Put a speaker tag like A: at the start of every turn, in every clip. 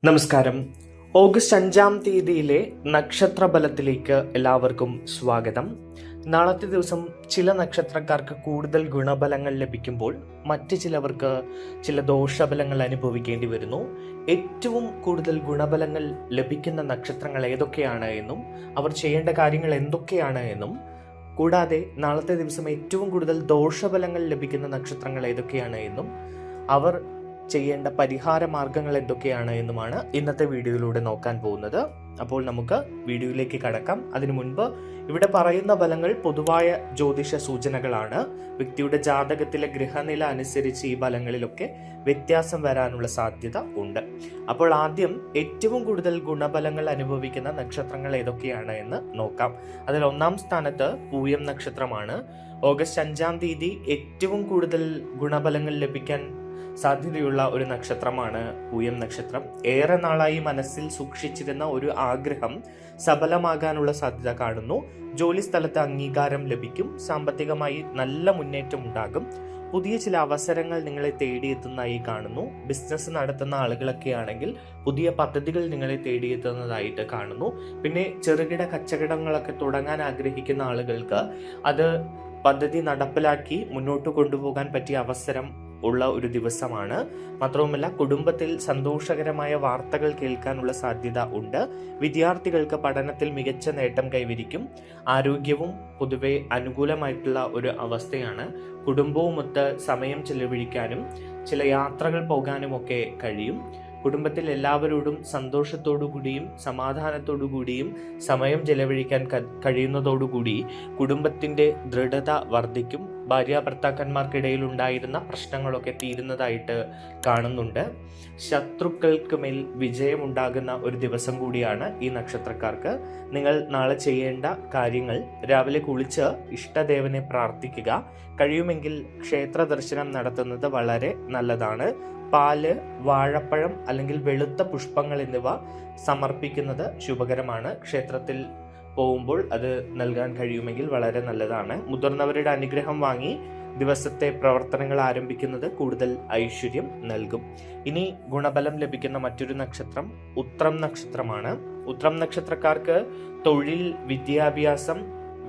A: നമസ്കാരം. ഓഗസ്റ്റ് 5-ാം തീയതിയിലെ നക്ഷത്രബലത്തിലേക്ക് എല്ലാവർക്കും സ്വാഗതം. നാളത്തെ ദിവസം ചില നക്ഷത്രക്കാർക്ക് കൂടുതൽ ഗുണഫലങ്ങൾ ലഭിക്കുമ്പോൾ മറ്റ് ചിലവർക്ക് ചില ദോഷഫലങ്ങൾ അനുഭവിക്കേണ്ടി വരുന്നു. ഏറ്റവും കൂടുതൽ ഗുണഫലങ്ങൾ ലഭിക്കുന്ന നക്ഷത്രങ്ങൾ ഏതൊക്കെയാണ് എന്നും അവർ ചെയ്യേണ്ട കാര്യങ്ങൾ എന്തൊക്കെയാണ് എന്നും, കൂടാതെ നാളത്തെ ദിവസം ഏറ്റവും കൂടുതൽ ദോഷഫലങ്ങൾ ലഭിക്കുന്ന നക്ഷത്രങ്ങൾ ഏതൊക്കെയാണ് എന്നും അവർ ചെയ്യേണ്ട പരിഹാര മാർഗങ്ങൾ എന്തൊക്കെയാണ് എന്നുമാണ് ഇന്നത്തെ വീഡിയോയിലൂടെ നോക്കാൻ പോകുന്നത്. അപ്പോൾ നമുക്ക് വീഡിയോയിലേക്ക് കടക്കാം. അതിനു മുൻപ് ഇവിടെ പറയുന്ന ഫലങ്ങൾ പൊതുവായ ജ്യോതിഷ സൂചനകളാണ്. വ്യക്തിയുടെ ജാതകത്തിലെ ഗ്രഹനില അനുസരിച്ച് ഈ ഫലങ്ങളിലൊക്കെ വ്യത്യാസം വരാനുള്ള സാധ്യത ഉണ്ട്. അപ്പോൾ ആദ്യം ഏറ്റവും കൂടുതൽ ഗുണഫലങ്ങൾ അനുഭവിക്കുന്ന നക്ഷത്രങ്ങൾ ഏതൊക്കെയാണ് എന്ന് നോക്കാം. അതിൽ 1-ാം സ്ഥാനത്ത് പൂയം നക്ഷത്രമാണ്. ഓഗസ്റ്റ് 5-ാം തീയതി ഏറ്റവും കൂടുതൽ ഗുണഫലങ്ങൾ ലഭിക്കാൻ സാധ്യതയുള്ള ഒരു നക്ഷത്രമാണ് പൂയം നക്ഷത്രം. ഏറെ നാളായി മനസ്സിൽ സൂക്ഷിച്ചിരുന്ന ഒരു ആഗ്രഹം സഫലമാകാനുള്ള സാധ്യത കാണുന്നു. ജോലി സ്ഥലത്ത് അംഗീകാരം ലഭിക്കും. സാമ്പത്തികമായി നല്ല മുന്നേറ്റം ഉണ്ടാകും. പുതിയ ചില അവസരങ്ങൾ നിങ്ങളെ തേടിയെത്തുന്നതായി കാണുന്നു. ബിസിനസ് നടത്തുന്ന ആളുകളൊക്കെ ആണെങ്കിൽ പുതിയ പദ്ധതികൾ നിങ്ങളെ തേടിയെത്തുന്നതായിട്ട് കാണുന്നു. പിന്നെ ചെറുകിട കച്ചവടങ്ങളൊക്കെ തുടങ്ങാൻ ആഗ്രഹിക്കുന്ന ആളുകൾക്ക് അത് പദ്ധതി നടപ്പിലാക്കി മുന്നോട്ട് കൊണ്ടുപോകാൻ പറ്റിയ അവസരം ഉള്ള ഒരു ദിവസമാണ്. മാത്രവുമല്ല, കുടുംബത്തിൽ സന്തോഷകരമായ വാർത്തകൾ കേൾക്കാനുള്ള സാധ്യത ഉണ്ട്. വിദ്യാർത്ഥികൾക്ക് പഠനത്തിൽ മികച്ച നേട്ടം കൈവരിക്കും. ആരോഗ്യവും പൊതുവെ അനുകൂലമായിട്ടുള്ള ഒരു അവസ്ഥയാണ്. കുടുംബവുമൊത്ത് സമയം ചെലവഴിക്കാനും ചില യാത്രകൾ പോകാനും ഒക്കെ കഴിയും. കുടുംബത്തിൽ എല്ലാവരോടും സന്തോഷത്തോടുകൂടിയും സമാധാനത്തോടുകൂടിയും സമയം ചെലവഴിക്കാൻ കഴിയുന്നതോടുകൂടി കുടുംബത്തിന്റെ ദൃഢത വർദ്ധിക്കും. ഭാര്യ ഭർത്താക്കന്മാർക്കിടയിൽ ഉണ്ടായിരുന്ന പ്രശ്നങ്ങളൊക്കെ തീരുന്നതായിട്ട് കാണുന്നുണ്ട്. ശത്രുക്കൾക്ക് മേൽ വിജയമുണ്ടാകുന്ന ഒരു ദിവസം കൂടിയാണ് ഈ നക്ഷത്രക്കാർക്ക്. നിങ്ങൾ നാളെ ചെയ്യേണ്ട കാര്യങ്ങൾ: രാവിലെ കുളിച്ച് ഇഷ്ടദേവനെ പ്രാർത്ഥിക്കുക. കഴിയുമെങ്കിൽ ക്ഷേത്ര ദർശനം നടത്തുന്നത് വളരെ നല്ലതാണ്. പാല്, വാഴപ്പഴം അല്ലെങ്കിൽ വെളുത്ത പുഷ്പങ്ങൾ എന്നിവ സമർപ്പിക്കുന്നത് ശുഭകരമാണ്. ക്ഷേത്രത്തിൽ പോകുമ്പോൾ അത് നൽകാൻ കഴിയുമെങ്കിൽ വളരെ നല്ലതാണ്. മുതിർന്നവരുടെ അനുഗ്രഹം വാങ്ങി ദിവസത്തെ പ്രവർത്തനങ്ങൾ ആരംഭിക്കുന്നത് കൂടുതൽ ഐശ്വര്യം നൽകും. ഇനി ഗുണഫലം ലഭിക്കുന്ന മറ്റൊരു നക്ഷത്രം ഉത്രം നക്ഷത്രമാണ്. ഉത്രം നക്ഷത്രക്കാർക്ക് തൊഴിൽ, വിദ്യാഭ്യാസം,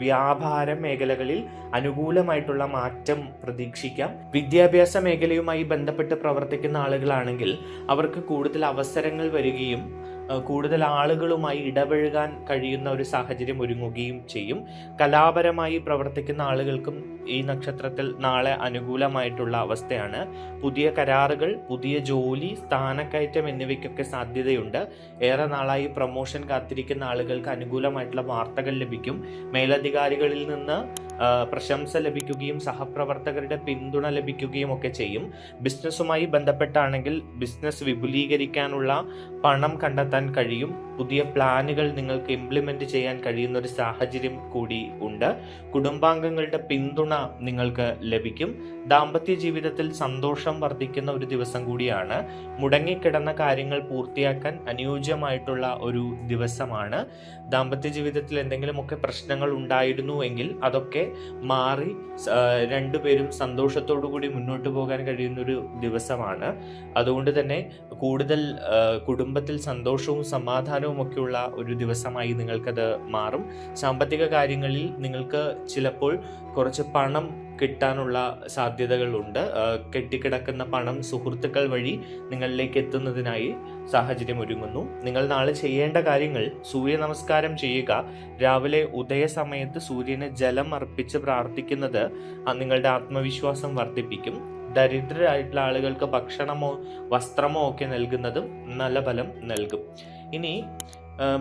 A: വ്യാപാര മേഖലകളിൽ അനുകൂലമായിട്ടുള്ള മാറ്റം പ്രതീക്ഷിക്കാം. വിദ്യാഭ്യാസ മേഖലയുമായി ബന്ധപ്പെട്ട് പ്രവർത്തിക്കുന്ന ആളുകളാണെങ്കിൽ അവർക്ക് കൂടുതൽ അവസരങ്ങൾ വരികയും കൂടുതൽ ആളുകളുമായി ഇടപഴകാൻ കഴിയുന്ന ഒരു സാഹചര്യം ഒരുങ്ങുകയും ചെയ്യും. കലാപരമായി പ്രവർത്തിക്കുന്ന ആളുകൾക്കും ഈ നക്ഷത്രത്തിൽ നാളെ അനുകൂലമായിട്ടുള്ള അവസ്ഥയാണ്. പുതിയ കരാറുകൾ, പുതിയ ജോലി, സ്ഥാനക്കയറ്റം എന്നിവയ്ക്കൊക്കെ സാധ്യതയുണ്ട്. ഏറെ നാളായി പ്രൊമോഷൻ കാത്തിരിക്കുന്ന ആളുകൾക്ക് അനുകൂലമായിട്ടുള്ള വാർത്തകൾ ലഭിക്കും. മേലധികാരികളിൽ നിന്ന് പ്രശംസ ലഭിക്കുകയും സഹപ്രവർത്തകരുടെ പിന്തുണ ലഭിക്കുകയും ഒക്കെ ചെയ്യും. ബിസിനസ്സുമായി ബന്ധപ്പെട്ടാണെങ്കിൽ ബിസിനസ് വിപുലീകരിക്കാനുള്ള പണം കണ്ടെത്താൻ കഴിയും. പുതിയ പ്ലാനുകൾ നിങ്ങൾക്ക് ഇംപ്ലിമെന്റ് ചെയ്യാൻ കഴിയുന്ന ഒരു സാഹചര്യം കൂടി ഉണ്ട്. കുടുംബാംഗങ്ങളുടെ പിന്തുണ നിങ്ങൾക്ക് ലഭിക്കും. ദാമ്പത്യ ജീവിതത്തിൽ സന്തോഷം വർദ്ധിക്കുന്ന ഒരു ദിവസം കൂടിയാണ്. മുടങ്ങിക്കിടന്ന കാര്യങ്ങൾ പൂർത്തിയാക്കാൻ അനുയോജ്യമായിട്ടുള്ള ഒരു ദിവസമാണ്. ദാമ്പത്യ ജീവിതത്തിൽ എന്തെങ്കിലുമൊക്കെ പ്രശ്നങ്ങൾ ഉണ്ടായിരുന്നു എങ്കിൽ അതൊക്കെ മാറി രണ്ടുപേരും സന്തോഷത്തോടു കൂടി മുന്നോട്ട് പോകാൻ കഴിയുന്ന ഒരു ദിവസമാണ്. അതുകൊണ്ട് തന്നെ കൂടുതൽ കുടുംബത്തിൽ സന്തോഷവും സമാധാനവും ഒക്കെയുള്ള ഒരു ദിവസമായി നിങ്ങൾക്കത് മാറും. സാമ്പത്തിക കാര്യങ്ങളിൽ നിങ്ങൾക്ക് ചിലപ്പോൾ കുറച്ച് പണം കിട്ടാനുള്ള സാധ്യതകളുണ്ട്. കെട്ടിക്കിടക്കുന്ന പണം സുഹൃത്തുക്കൾ വഴി നിങ്ങളിലേക്ക് എത്തുന്നതിനായി സാഹചര്യം ഒരുങ്ങുന്നു. നിങ്ങൾ നാളെ ചെയ്യേണ്ട കാര്യങ്ങൾ: സൂര്യ നമസ്കാരം ചെയ്യുക. രാവിലെ ഉദയ സമയത്ത് സൂര്യന് ജലം അർപ്പിച്ച് പ്രാർത്ഥിക്കുന്നത് നിങ്ങളുടെ ആത്മവിശ്വാസം വർദ്ധിപ്പിക്കും. ദരിദ്രരായിട്ടുള്ള ആളുകൾക്ക് ഭക്ഷണമോ വസ്ത്രമോ ഒക്കെ നൽകുന്നതും നല്ല ഫലം നൽകും. ഇനി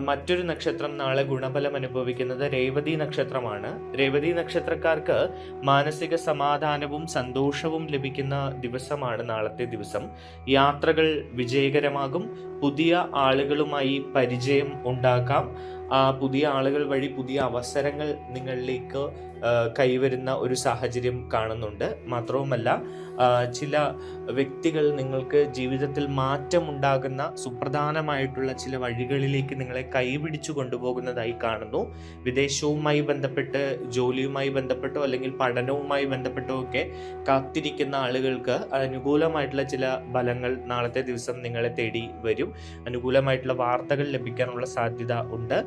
A: മറ്റൊരു നക്ഷത്രം നാളെ ഗുണഫലം അനുഭവിക്കുന്നത് രേവതി നക്ഷത്രമാണ്. രേവതി നക്ഷത്രക്കാർക്ക് മാനസിക സമാധാനവും സന്തോഷവും ലഭിക്കുന്ന ദിവസമാണ് നാളത്തെ ദിവസം. യാത്രകൾ വിജയകരമാകും. പുതിയ ആളുകളുമായി പരിചയം ഉണ്ടാക്കാം. പുതിയ ആളുകൾ വഴി പുതിയ അവസരങ്ങൾ നിങ്ങളിലേക്ക് കൈവരുന്ന ഒരു സാഹചര്യം കാണുന്നുണ്ട്. മാത്രവുമല്ല ചില വ്യക്തികൾ നിങ്ങൾക്ക് ജീവിതത്തിൽ മാറ്റമുണ്ടാകുന്ന സുപ്രധാനമായിട്ടുള്ള ചില വഴികളിലേക്ക് നിങ്ങളെ കൈപിടിച്ചു കൊണ്ടുപോകുന്നതായി കാണുന്നു. വിദേശവുമായി ബന്ധപ്പെട്ട്, ജോലിയുമായി ബന്ധപ്പെട്ടോ അല്ലെങ്കിൽ പഠനവുമായി ബന്ധപ്പെട്ടോ ഒക്കെ കാത്തിരിക്കുന്ന ആളുകൾക്ക് അനുകൂലമായിട്ടുള്ള ചില ഫലങ്ങൾ നാളത്തെ ദിവസം നിങ്ങളെ തേടി വരും. അനുകൂലമായിട്ടുള്ള വാർത്തകൾ ലഭിക്കാനുള്ള സാധ്യത ഉണ്ട്.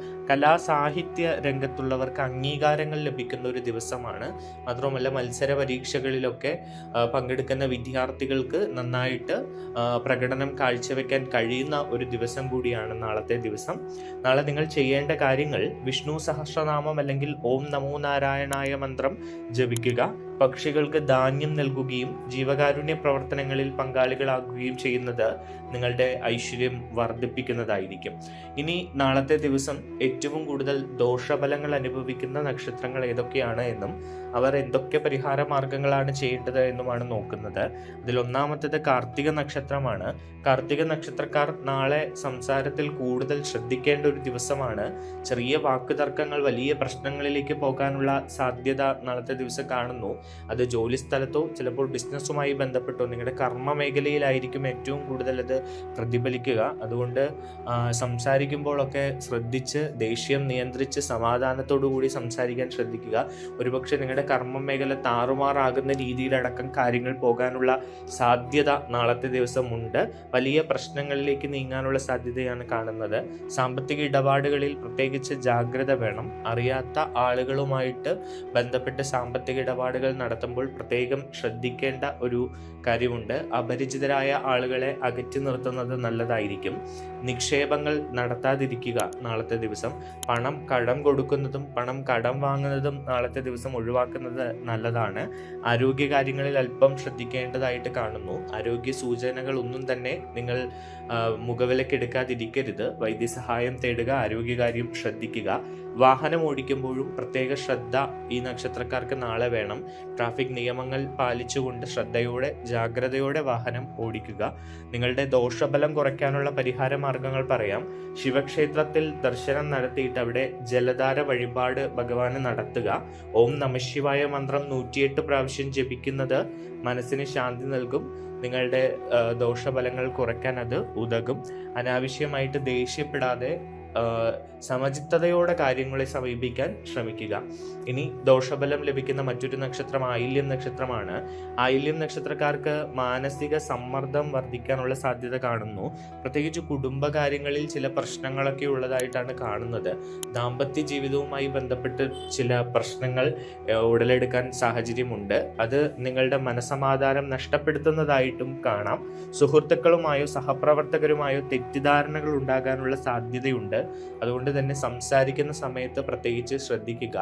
A: സാഹിത്യ രംഗത്തുള്ളവർക്ക് അംഗീകാരങ്ങൾ ലഭിക്കുന്ന ഒരു ദിവസമാണ്. മാത്രമല്ല മത്സര പരീക്ഷകളിലൊക്കെ പങ്കെടുക്കുന്ന വിദ്യാർത്ഥികൾക്ക് നന്നായിട്ട് പ്രകടനം കാഴ്ചവെക്കാൻ കഴിയുന്ന ഒരു ദിവസം കൂടിയാണ് നാളത്തെ ദിവസം. നാളെ നിങ്ങൾ ചെയ്യേണ്ട കാര്യങ്ങൾ വിഷ്ണു സഹസ്രനാമം അല്ലെങ്കിൽ ഓം നമോ നാരായണായ മന്ത്രം ജപിക്കുക, പക്ഷികൾക്ക് ധാന്യം നൽകുകയും ജീവകാരുണ്യ പ്രവർത്തനങ്ങളിൽ പങ്കാളികളാകുകയും ചെയ്യുന്നത് നിങ്ങളുടെ ഐശ്വര്യം വർദ്ധിപ്പിക്കുന്നതായിരിക്കും. ഇനി നാളത്തെ ദിവസം ഏറ്റവും കൂടുതൽ ദോഷഫലങ്ങൾ അനുഭവിക്കുന്ന നക്ഷത്രങ്ങൾ ഏതൊക്കെയാണ് എന്നും അവർ എന്തൊക്കെ പരിഹാര മാർഗങ്ങളാണ് ചെയ്യേണ്ടത് എന്നുമാണ് നോക്കുന്നത്. അതിൽ ഒന്നാമത്തേത് കാർത്തിക നക്ഷത്രമാണ്. കാർത്തിക നക്ഷത്രക്കാർ നാളെ സംസാരത്തിൽ കൂടുതൽ ശ്രദ്ധിക്കേണ്ട ഒരു ദിവസമാണ്. ചെറിയ വാക്കുതർക്കങ്ങൾ വലിയ പ്രശ്നങ്ങളിലേക്ക് പോകാനുള്ള സാധ്യത നാളത്തെ ദിവസം കാണുന്നു. അത് ജോലി സ്ഥലത്തോ ചിലപ്പോൾ ബിസിനസ്സുമായി ബന്ധപ്പെട്ടോ നിങ്ങളുടെ കർമ്മ മേഖലയിലായിരിക്കും ഏറ്റവും കൂടുതൽ അത് പ്രതിഫലിക്കുക. അതുകൊണ്ട് സംസാരിക്കുമ്പോഴൊക്കെ ശ്രദ്ധിച്ച് ദേഷ്യം നിയന്ത്രിച്ച് സമാധാനത്തോടു കൂടി സംസാരിക്കാൻ ശ്രദ്ധിക്കുക. ഒരുപക്ഷെ നിങ്ങളുടെ കർമ്മ മേഖല താറുമാറാകുന്ന രീതിയിലടക്കം കാര്യങ്ങൾ പോകാനുള്ള സാധ്യത നാളത്തെ ദിവസം ഉണ്ട്. വലിയ പ്രശ്നങ്ങളിലേക്ക് നീങ്ങാനുള്ള സാധ്യതയാണ് കാണുന്നത്. സാമ്പത്തിക ഇടപാടുകളിൽ പ്രത്യേകിച്ച് ജാഗ്രത വേണം. അറിയാത്ത ആളുകളുമായിട്ട് ബന്ധപ്പെട്ട് സാമ്പത്തിക ഇടപാടുകൾ നടത്തുമ്പോൾ പ്രത്യേകം ശ്രദ്ധിക്കേണ്ട ഒരു കാര്യമുണ്ട്. അപരിചിതരായ ആളുകളെ അകറ്റി നിർത്തുന്നത് നല്ലതായിരിക്കും. നിക്ഷേപങ്ങൾ നടത്താതിരിക്കുക നാളത്തെ ദിവസം. പണം കടം കൊടുക്കുന്നതും പണം കടം വാങ്ങുന്നതും നാളത്തെ ദിവസം ഒഴിവാക്കുന്നത് നല്ലതാണ്. ആരോഗ്യകാര്യങ്ങളിൽ അല്പം ശ്രദ്ധിക്കേണ്ടതായിട്ട് കാണുന്നു. ആരോഗ്യ സൂചനകൾ ഒന്നും തന്നെ നിങ്ങൾ മുഖവിലക്കെടുക്കാതിരിക്കരുത്. വൈദ്യസഹായം തേടുക, ആരോഗ്യകാര്യം ശ്രദ്ധിക്കുക. വാഹനം ഓടിക്കുമ്പോഴും പ്രത്യേക ശ്രദ്ധ ഈ നക്ഷത്രക്കാർക്ക് നാളെ വേണം. ട്രാഫിക് നിയമങ്ങൾ പാലിച്ചുകൊണ്ട് ശ്രദ്ധയോടെ ജാഗ്രതയോടെ വാഹനം ഓടിക്കുക. നിങ്ങളുടെ ദോഷഫലം കുറയ്ക്കാനുള്ള പരിഹാര മാർഗങ്ങൾ പറയാം. ശിവക്ഷേത്രത്തിൽ ദർശനം നടത്തിയിട്ട് അവിടെ ജലധാര വഴിപാട് ഭഗവാന് നടത്തുക. ഓം നമഃശിവായ മന്ത്രം 108 പ്രാവശ്യം ജപിക്കുന്നത് മനസ്സിന് ശാന്തി നൽകും. നിങ്ങളുടെ ദോഷഫലങ്ങൾ കുറയ്ക്കാൻ അത് ഉതകും. അനാവശ്യമായിട്ട് ദേഷ്യപ്പെടാതെ സമചിത്തതയോടെ കാര്യങ്ങളെ സമീപിക്കാൻ ശ്രമിക്കുക. ഇനി ദോഷഫലം ലഭിക്കുന്ന മറ്റൊരു നക്ഷത്രം ആയില്യം നക്ഷത്രമാണ്. ആയില്യം നക്ഷത്രക്കാർക്ക് മാനസിക സമ്മർദ്ദം വർദ്ധിക്കാനുള്ള സാധ്യത കാണുന്നു. പ്രത്യേകിച്ച് കുടുംബകാര്യങ്ങളിൽ ചില പ്രശ്നങ്ങളൊക്കെ ഉള്ളതായിട്ടാണ് കാണുന്നത്. ദാമ്പത്യ ജീവിതവുമായി ബന്ധപ്പെട്ട് ചില പ്രശ്നങ്ങൾ ഉടലെടുക്കാൻ സാഹചര്യമുണ്ട്. അത് നിങ്ങളുടെ മനസമാധാനം നഷ്ടപ്പെടുത്തുന്നതായിട്ടും കാണാം. സുഹൃത്തുക്കളുമായോ സഹപ്രവർത്തകരുമായോ തെറ്റിദ്ധാരണകൾ ഉണ്ടാകാനുള്ള സാധ്യതയുണ്ട്. അതുകൊണ്ട് തന്നെ സംസാരിക്കുന്ന സമയത്ത് പ്രത്യേകിച്ച് ശ്രദ്ധിക്കുക.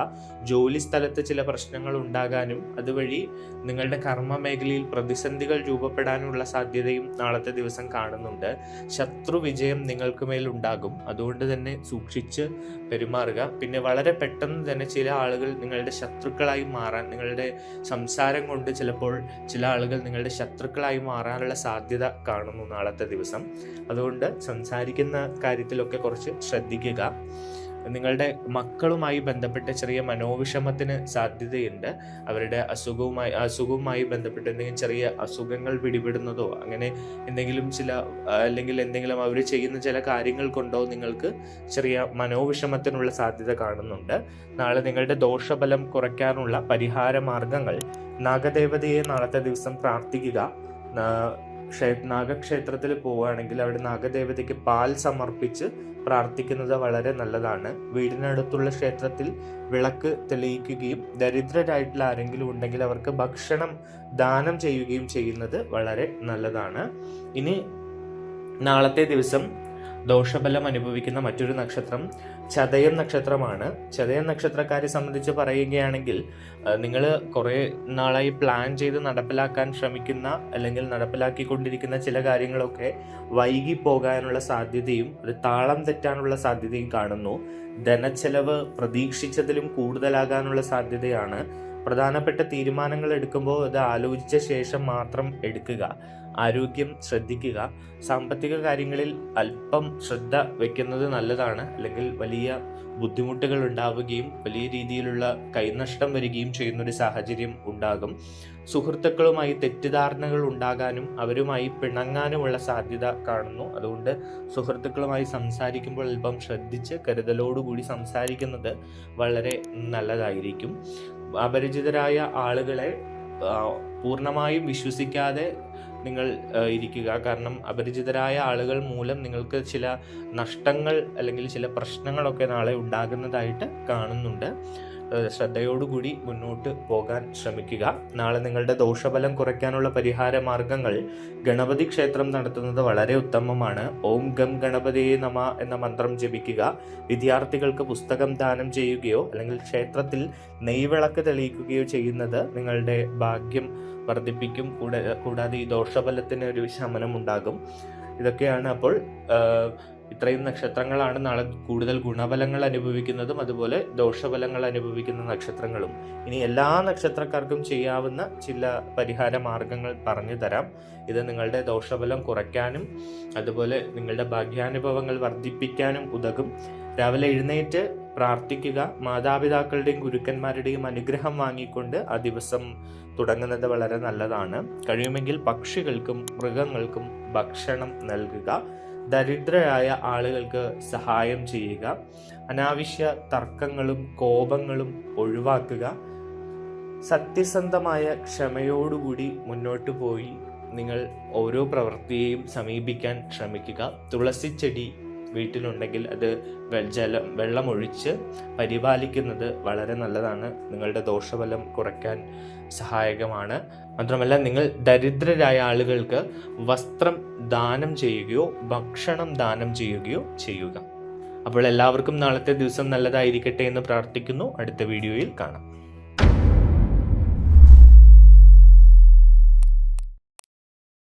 A: ജോലി സ്ഥലത്ത് ചില പ്രശ്നങ്ങൾ ഉണ്ടാകാനും അതുവഴി നിങ്ങളുടെ കർമ്മ മേഖലയിൽ പ്രതിസന്ധികൾ രൂപപ്പെടാനുള്ള സാധ്യതയും നാളത്തെ ദിവസം കാണുന്നുണ്ട്. ശത്രു വിജയം നിങ്ങൾക്ക് മേൽ ഉണ്ടാകും. അതുകൊണ്ട് തന്നെ സൂക്ഷിച്ച് പെരുമാറുക. പിന്നെ വളരെ പെട്ടെന്ന് തന്നെ ചില ആളുകൾ നിങ്ങളുടെ ശത്രുക്കളായി മാറാൻ, നിങ്ങളുടെ സംസാരം കൊണ്ട് ചിലപ്പോൾ ചില ആളുകൾ നിങ്ങളുടെ ശത്രുക്കളായി മാറാനുള്ള സാധ്യത കാണുന്നു നാളത്തെ ദിവസം. അതുകൊണ്ട് സംസാരിക്കുന്ന കാര്യത്തിലൊക്കെ കുറച്ച് ശ്രദ്ധിക്കുക. നിങ്ങളുടെ മക്കളുമായി ബന്ധപ്പെട്ട് ചെറിയ മനോവിഷമത്തിന് സാധ്യതയുണ്ട്. അവരുടെ അസുഖവുമായി ബന്ധപ്പെട്ട് എന്തെങ്കിലും ചെറിയ അസുഖങ്ങൾ പിടിപെടുന്നതോ അങ്ങനെ എന്തെങ്കിലും അല്ലെങ്കിൽ എന്തെങ്കിലും അവർ ചെയ്യുന്ന ചില കാര്യങ്ങൾ കൊണ്ടോ നിങ്ങൾക്ക് ചെറിയ മനോവിഷമത്തിനുള്ള സാധ്യത കാണുന്നുണ്ട്. നാളെ നിങ്ങളുടെ ദോഷഫലം കുറയ്ക്കാനുള്ള പരിഹാര മാർഗങ്ങൾ: നാഗദേവതയെ നാളത്തെ ദിവസം പ്രാർത്ഥിക്കുക. നാഗക്ഷേത്രത്തിൽ പോവുകയാണെങ്കിൽ അവിടെ നാഗദേവതയ്ക്ക് പാൽ സമർപ്പിച്ച് പ്രാർത്ഥിക്കുന്നത് വളരെ നല്ലതാണ്. വീടിനടുത്തുള്ള ക്ഷേത്രത്തിൽ വിളക്ക് തെളിയിക്കുകയും ദരിദ്രരായിട്ടുള്ള ആരെങ്കിലും ഉണ്ടെങ്കിൽ അവർക്ക് ഭക്ഷണം ദാനം ചെയ്യുകയും ചെയ്യുന്നത് വളരെ നല്ലതാണ്. ഇനി നാളത്തെ ദിവസം ദോഷഫലം അനുഭവിക്കുന്ന മറ്റൊരു നക്ഷത്രം ചതയം നക്ഷത്രമാണ്. ചതയം നക്ഷത്രക്കാരെ സംബന്ധിച്ച് പറയുകയാണെങ്കിൽ നിങ്ങൾ കുറേ നാളായി പ്ലാൻ ചെയ്ത് നടപ്പിലാക്കാൻ ശ്രമിക്കുന്ന അല്ലെങ്കിൽ നടപ്പിലാക്കിക്കൊണ്ടിരിക്കുന്ന ചില കാര്യങ്ങളൊക്കെ വൈകി പോകാനുള്ള സാധ്യതയും അത് താളം തെറ്റാനുള്ള സാധ്യതയും കാണുന്നു. ധനച്ചെലവ് പ്രതീക്ഷിച്ചതിലും കൂടുതലാകാനുള്ള സാധ്യതയാണ്. പ്രധാനപ്പെട്ട തീരുമാനങ്ങൾ എടുക്കുമ്പോൾ അത് ആലോചിച്ച ശേഷം മാത്രം എടുക്കുക. ആരോഗ്യം ശ്രദ്ധിക്കുക. സാമ്പത്തിക കാര്യങ്ങളിൽ അല്പം ശ്രദ്ധ വയ്ക്കുന്നത് നല്ലതാണ്, അല്ലെങ്കിൽ വലിയ ബുദ്ധിമുട്ടുകൾ ഉണ്ടാവുകയും വലിയ രീതിയിലുള്ള കൈനഷ്ടം വരികയും ചെയ്യുന്നൊരു സാഹചര്യം ഉണ്ടാകും. സുഹൃത്തുക്കളുമായി തെറ്റിദ്ധാരണകൾ ഉണ്ടാകാനും അവരുമായി പിണങ്ങാനുമുള്ള സാധ്യത കാണുന്നു. അതുകൊണ്ട് സുഹൃത്തുക്കളുമായി സംസാരിക്കുമ്പോൾ അല്പം ശ്രദ്ധിച്ച് കരുതലോടുകൂടി സംസാരിക്കുന്നത് വളരെ നല്ലതായിരിക്കും. അപരിചിതരായ ആളുകളെ പൂർണ്ണമായും വിശ്വസിക്കാതെ നിങ്ങൾ ഇരിക്കുക. കാരണം അപരിചിതരായ ആളുകൾ മൂലം നിങ്ങൾക്ക് ചില നഷ്ടങ്ങൾ അല്ലെങ്കിൽ ചില പ്രശ്നങ്ങളൊക്കെ നാളെ ഉണ്ടാകുന്നതായിട്ട് കാണുന്നുണ്ട്. ശ്രദ്ധയോടുകൂടി മുന്നോട്ട് പോകാൻ ശ്രമിക്കുക. നാളെ നിങ്ങളുടെ ദോഷഫലം കുറയ്ക്കാനുള്ള പരിഹാര മാർഗങ്ങൾ ഗണപതി ക്ഷേത്രം നടത്തുന്നത് വളരെ ഉത്തമമാണ്. ഓം ഗം ഗണപതിയെ നമ എന്ന മന്ത്രം ജപിക്കുക. വിദ്യാർത്ഥികൾക്ക് പുസ്തകം ദാനം ചെയ്യുകയോ അല്ലെങ്കിൽ ക്ഷേത്രത്തിൽ നെയ്വിളക്ക് തെളിയിക്കുകയോ ചെയ്യുന്നത് നിങ്ങളുടെ ഭാഗ്യം വർദ്ധിപ്പിക്കും. കൂടാതെ ഈ ദോഷഫലത്തിന് ഒരു ശമനം ഉണ്ടാകും. ഇതൊക്കെയാണ് അപ്പോൾ ഇത്രയും നക്ഷത്രങ്ങളാണ് നാളെ കൂടുതൽ ഗുണഫലങ്ങൾ അനുഭവിക്കുന്നതും അതുപോലെ ദോഷഫലങ്ങൾ അനുഭവിക്കുന്ന നക്ഷത്രങ്ങളും. ഇനി എല്ലാ നക്ഷത്രക്കാർക്കും ചെയ്യാവുന്ന ചില പരിഹാര മാർഗങ്ങൾ പറഞ്ഞു തരാം. ഇത് നിങ്ങളുടെ ദോഷഫലം കുറയ്ക്കാനും അതുപോലെ നിങ്ങളുടെ ഭാഗ്യാനുഭവങ്ങൾ വർദ്ധിപ്പിക്കാനും ഉതകും. രാവിലെ എഴുന്നേറ്റ് പ്രാർത്ഥിക്കുക. മാതാപിതാക്കളുടെയും ഗുരുക്കന്മാരുടെയും അനുഗ്രഹം വാങ്ങിക്കൊണ്ട് ആ ദിവസം തുടങ്ങുന്നത് വളരെ നല്ലതാണ്. കഴിയുമെങ്കിൽ പക്ഷികൾക്കും മൃഗങ്ങൾക്കും ഭക്ഷണം നൽകുക. ദരിദ്രരായ ആളുകൾക്ക് സഹായം ചെയ്യുക. അനാവശ്യ തർക്കങ്ങളും കോപങ്ങളും ഒഴിവാക്കുക. സത്യസന്ധമായ ക്ഷമയോടുകൂടി മുന്നോട്ട് പോയി നിങ്ങൾ ഓരോ പ്രവൃത്തിയെയും സമീപിക്കാൻ ശ്രമിക്കുക. തുളസിച്ചെടി വീട്ടിലുണ്ടെങ്കിൽ അത് വെള്ളമൊഴിച്ച് പരിപാലിക്കുന്നത് വളരെ നല്ലതാണ്. നിങ്ങളുടെ ദോഷഫലം കുറയ്ക്കാൻ സഹായകമാണ്. മാത്രമല്ല, നിങ്ങൾ ദരിദ്രരായ ആളുകൾക്ക് വസ്ത്രം ദാനം ചെയ്യുകയോ ഭക്ഷണം ദാനം ചെയ്യുകയോ ചെയ്യുക. അപ്പോൾ എല്ലാവർക്കും നാളത്തെ ദിവസം നല്ലതായിരിക്കട്ടെ എന്ന് പ്രാർത്ഥിക്കുന്നു. അടുത്ത വീഡിയോയിൽ കാണാം.